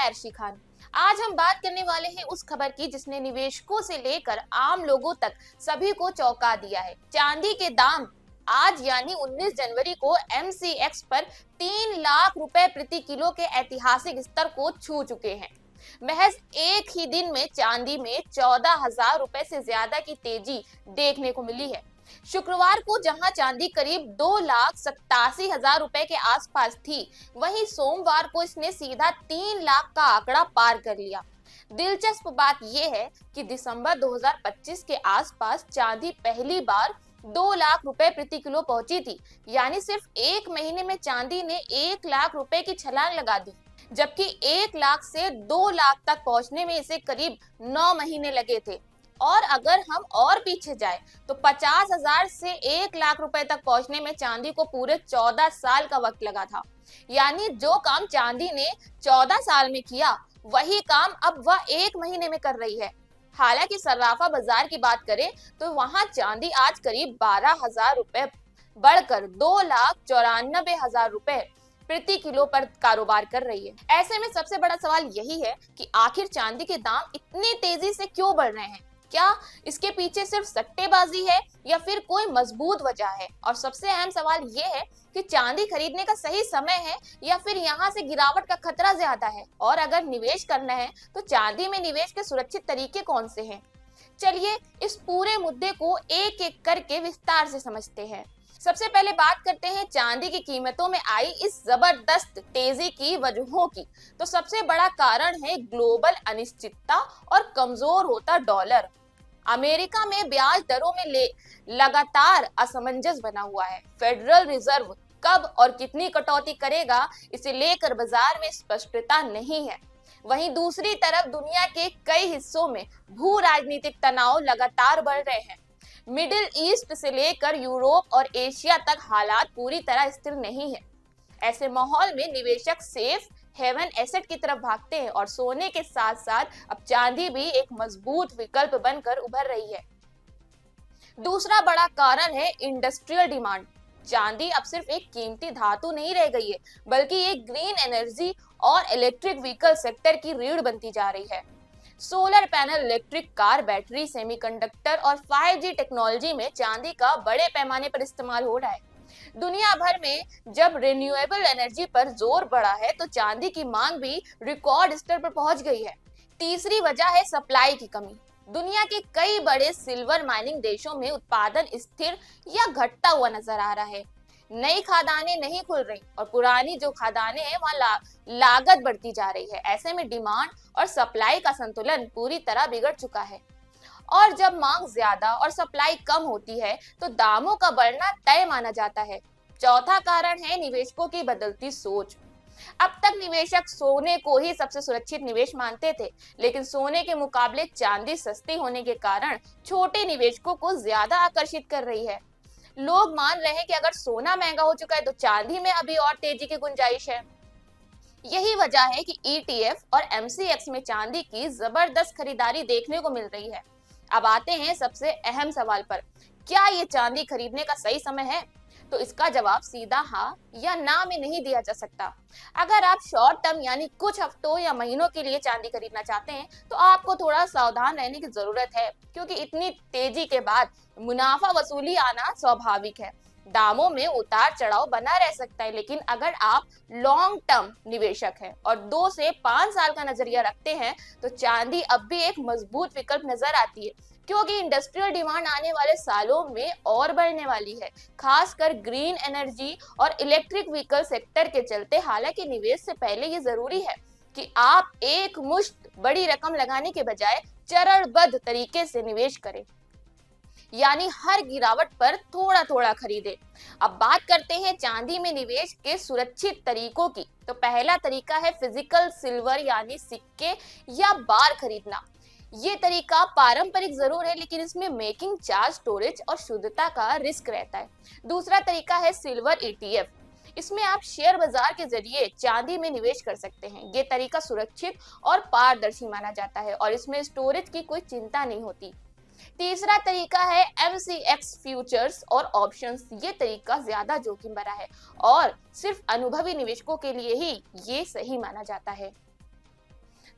अर्शी खान। आज हम बात करने वाले हैं उस खबर की जिसने निवेशकों से लेकर आम लोगों तक सभी को चौंका दिया है। चांदी के दाम आज यानी 19 जनवरी को एमसीएक्स पर 3 लाख रुपए प्रति किलो के ऐतिहासिक स्तर को छू चुके हैं। महज एक ही दिन में चांदी में 14,000 रुपए से ज्यादा की तेजी देखने को मिली है। शुक्रवार को जहां चांदी करीब 2,87,000 रुपए के आसपास थी, वहीं सोमवार को इसने सीधा 3 लाख का आंकड़ा पार कर लिया। दिलचस्प बात यह है कि दिसंबर 2025 के आसपास चांदी पहली बार 2 लाख रुपए प्रति किलो पहुंची थी, यानी सिर्फ एक महीने में चांदी ने 1 लाख रुपए की छलांग लगा दी, जबकि 1 लाख से 2 लाख तक पहुंचने में इसे करीब 9 महीने लगे थे। और अगर हम और पीछे जाए तो 50,000 से 1 लाख रुपए तक पहुंचने में चांदी को पूरे 14 साल का वक्त लगा था। यानी जो काम चांदी ने 14 साल में किया, वही काम अब वह एक महीने में कर रही है। हालांकि सर्राफा बाजार की बात करें तो वहां चांदी आज करीब 12,000 रुपए बढ़कर 2,94,000 रुपए प्रति किलो पर कारोबार कर रही है। ऐसे में सबसे बड़ा सवाल यही है कि आखिर चांदी के दाम इतनी तेजी से क्यों बढ़ रहे हैं? क्या इसके पीछे सिर्फ सट्टेबाजी है या फिर कोई मजबूत वजह है? और सबसे अहम सवाल ये है कि चांदी खरीदने का सही समय है या फिर यहाँ से गिरावट का खतरा ज्यादा है? और अगर निवेश करना है तो चांदी में निवेश के सुरक्षित तरीके कौन से हैं? चलिए इस पूरे मुद्दे को एक एक करके विस्तार से समझते हैं। सबसे पहले बात करते हैं चांदी की कीमतों में आई इस जबरदस्त तेजी की वजहों की। तो सबसे बड़ा कारण है ग्लोबल अनिश्चितता और कमजोर होता डॉलर। अमेरिका में ब्याज दरों में लगातार असमंजस बना हुआ है। फेडरल रिजर्व कब और कितनी कटौती करेगा, इसे लेकर बाजार में स्पष्टता नहीं है। वहीं दूसरी तरफ दुनिया के कई हिस्सों में भू राजनीतिक तनाव लगातार बढ़ रहे हैं। मिडिल ईस्ट से लेकर यूरोप और एशिया तक हालात पूरी तरह स्थिर नहीं है। ऐसे माहौल में निवेशक सेफ हेवन एसेट की तरफ भागते हैं और सोने के साथ साथ अब चांदी भी एक मजबूत विकल्प बनकर उभर रही है। दूसरा बड़ा कारण है इंडस्ट्रियल डिमांड। चांदी अब सिर्फ एक कीमती धातु नहीं रह गई है, बल्कि एक ग्रीन एनर्जी और इलेक्ट्रिक व्हीकल सेक्टर की रीढ़ बनती जा रही है। Solar panel, electric car, battery, semiconductor और 5G टेक्नोलॉजी में चांदी का बड़े पैमाने पर इस्तेमाल हो रहा है। दुनिया भर में जब रिन्यूएबल एनर्जी पर जोर बढ़ा है तो चांदी की मांग भी रिकॉर्ड स्तर पर पहुंच गई है। तीसरी वजह है सप्लाई की कमी। दुनिया के कई बड़े सिल्वर माइनिंग देशों में उत्पादन स्थिर या घटता हुआ नजर आ रहा है। नई खदानें नहीं खुल रही और पुरानी जो खदानें हैं वहां लागत बढ़ती जा रही है। ऐसे में डिमांड और सप्लाई का संतुलन पूरी तरह बिगड़ चुका है। और जब मांग ज्यादा और सप्लाई कम होती है तो दामों का बढ़ना तय माना जाता है। चौथा कारण है निवेशकों की बदलती सोच। अब तक निवेशक सोने को ही सबसे सुरक्षित निवेश मानते थे, लेकिन सोने के मुकाबले चांदी सस्ती होने के कारण छोटे निवेशकों को ज्यादा आकर्षित कर रही है। लोग मान रहे हैं कि अगर सोना महंगा हो चुका है तो चांदी में अभी और तेजी की गुंजाइश है। यही वजह है कि ETF और MCX में चांदी की जबरदस्त खरीदारी देखने को मिल रही है। अब आते हैं सबसे अहम सवाल पर, क्या ये चांदी खरीदने का सही समय है? तो इसका जवाब सीधा हाँ या ना में नहीं दिया जा सकता। अगर आप शॉर्ट टर्म यानी कुछ हफ्तों या महीनों के लिए चांदी खरीदना चाहते हैं तो आपको थोड़ा सावधान रहने की जरूरत है, क्योंकि इतनी तेजी के बाद मुनाफा वसूली आना स्वाभाविक है। दामों में उतार चढ़ाव बना रह सकता है, लेकिन अगर आप लॉन्ग टर्म निवेशक हैं और 2 से 5 साल का नजरिया रखते हैं तो चांदी अब भी एक मजबूत विकल्प नजर आती है, क्योंकि इंडस्ट्रियल डिमांड आने वाले सालों में और बढ़ने वाली है, खासकर ग्रीन एनर्जी और इलेक्ट्रिक व्हीकल सेक्टर के चलते। हालांकि निवेश से पहले ये जरूरी है कि आप एक मुश्त बड़ी रकम लगाने के बजाय चरणबद्ध तरीके से निवेश करें, यानी हर गिरावट पर थोड़ा थोड़ा खरीदें। अब बात करते हैं चांदी में निवेश के सुरक्षित तरीकों की। तो पहला तरीका है फिजिकल सिल्वर यानी सिक्के या बार खरीदना। ये तरीका पारंपरिक जरूर है, लेकिन इसमें मेकिंग चार्ज, स्टोरेज और शुद्धता का रिस्क रहता है। दूसरा तरीका है सिल्वर ETF। इसमें आप शेयर बाजार के जरिए चांदी में निवेश कर सकते हैं। ये तरीका सुरक्षित और पारदर्शी माना जाता है और इसमें स्टोरेज की कोई चिंता नहीं होती। तीसरा तरीका है MCX फ्यूचर्स और ऑप्शंस। ये तरीका ज्यादा जोखिम भरा है और सिर्फ अनुभवी निवेशकों के लिए ही ये सही माना जाता है।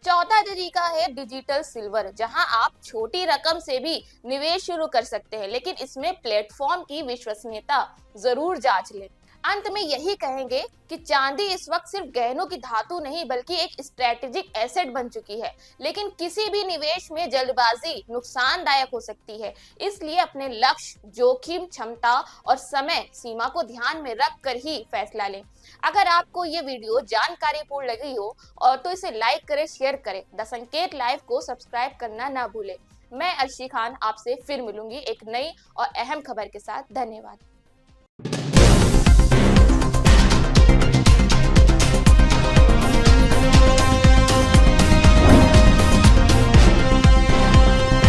चौथा तरीका है डिजिटल सिल्वर, जहां आप छोटी रकम से भी निवेश शुरू कर सकते हैं, लेकिन इसमें प्लेटफॉर्म की विश्वसनीयता जरूर जांच लें। अंत में यही कहेंगे कि चांदी इस वक्त सिर्फ गहनों की धातु नहीं बल्कि एक स्ट्रेटेजिक एसेट बन चुकी है, लेकिन किसी भी निवेश में जल्दबाजी नुकसानदायक हो सकती है। इसलिए अपने लक्ष्य, जोखिम क्षमता और समय सीमा को ध्यान में रख कर ही फैसला लें। अगर आपको ये वीडियो जानकारीपूर्ण लगी हो और तो इसे लाइक करें, शेयर करें। द संकेत लाइव को सब्सक्राइब करना ना भूलें। मैं अर्शी खान आपसे फिर मिलूंगी एक नई और अहम खबर के साथ। धन्यवाद।